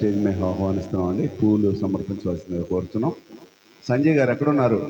Stage మీద ఆహ్వానిస్తున్నాం అండి. పూలు సమర్పించవలసిందిగా కోరుతున్నాం. సంజయ్ గారు ఎక్కడున్నారు?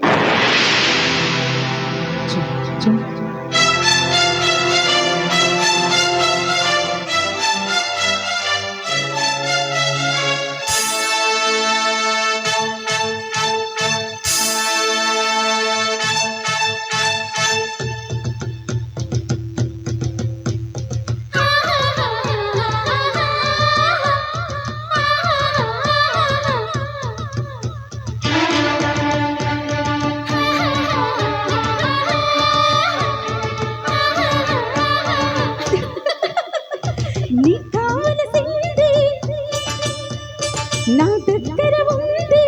నీకు కావలసింది నా దగ్గర ఉంది,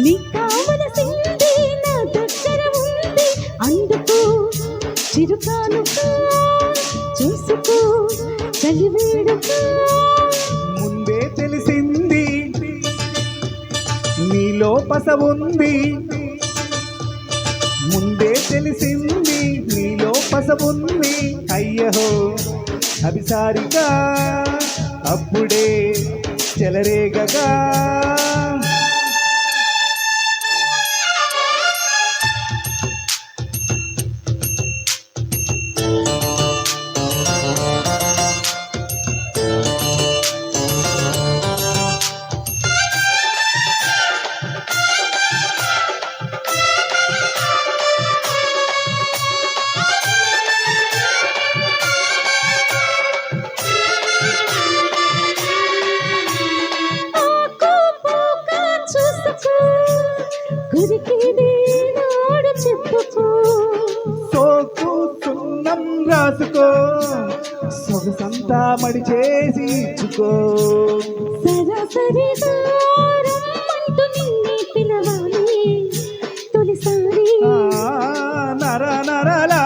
నీకు కావలసింది నా దగ్గర ఉంది. అందుకు చిరుకానుకో చూసుకో చలివేడుకో. ముందే తెలిసింది నీలో పస ఉంది, ముందే తెలిసింది నీలో పస ఉంది. అయ్యహో అభిసారిగా అప్పుడే చెలరేగగా. సోకు సున్నం రాసుకో, సొగసంతా మడి చేసి ఇచ్చుకో. సరాసరిగా రమ్మంటూ నిన్నే పిలవాలి తొలిసారి. నర నరలా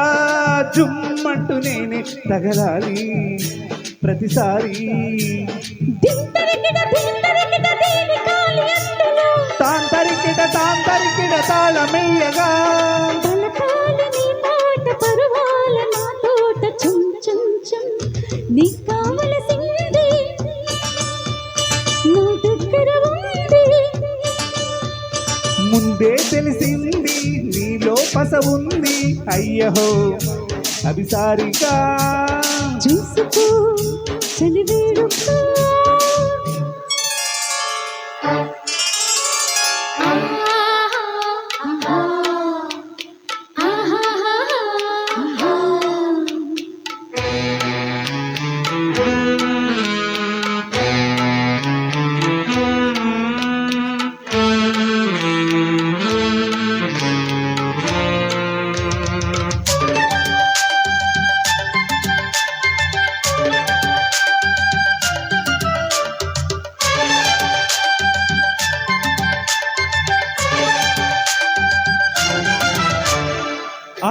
జుమ్మంటూ నేనే తగలాలి ప్రతిసారి. తాంతరికిట తాళమెయ్యగా నీకు కావలసింది నా దగ్గర ఉంది, ముందే తెలిసింది నీలో పస ఉంది. అయ్యహో అభిసారిగా చూసుకో చలివేడుకో.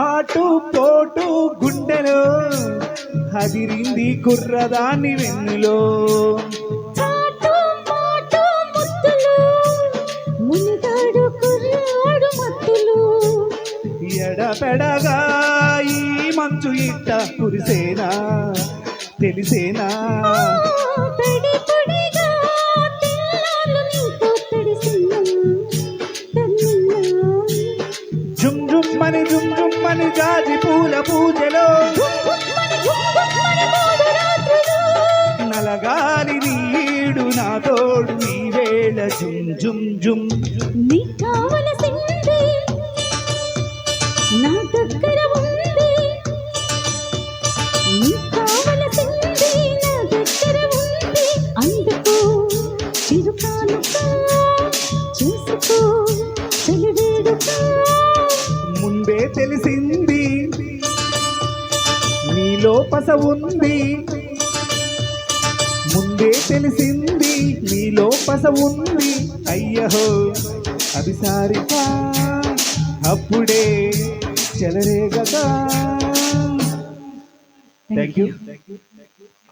ఆటు పోటు గుండెలో హదిరింది కుర్రదాన్ని వెన్నులో. చాటు మాటు ముద్దులు మునిగాడు కుర్రాడు మత్తులు. ఎడపెడగా ఈ మంచు ఇట్ట కురిసేనా తెలిసేనా. తడి పొడిగా తెల్లాలు నీతో తడిసినా తన్నినా. జుమ్ జుమ్మని జుమ్ జుమ్మని జాజి పూల పూజలో నలగాలి నీడు నా తోడు ఈ వేళ. జుమ్ జుమ్ జుమ్ నీకు కావలసింది నా దగ్గర ఉంది, నీకు కావలసింది నా దగ్గర ఉంది. అందుకు చిరుకానుకో చూసుకో చలివేడుకో. ముందే తెలిసింది నీలో పస ఉంది, ముందే తెలిసింది నీలో పస ఉంది. అయ్యహో అభిసారిగా అప్పుడే చెలరేగగా. Thank you.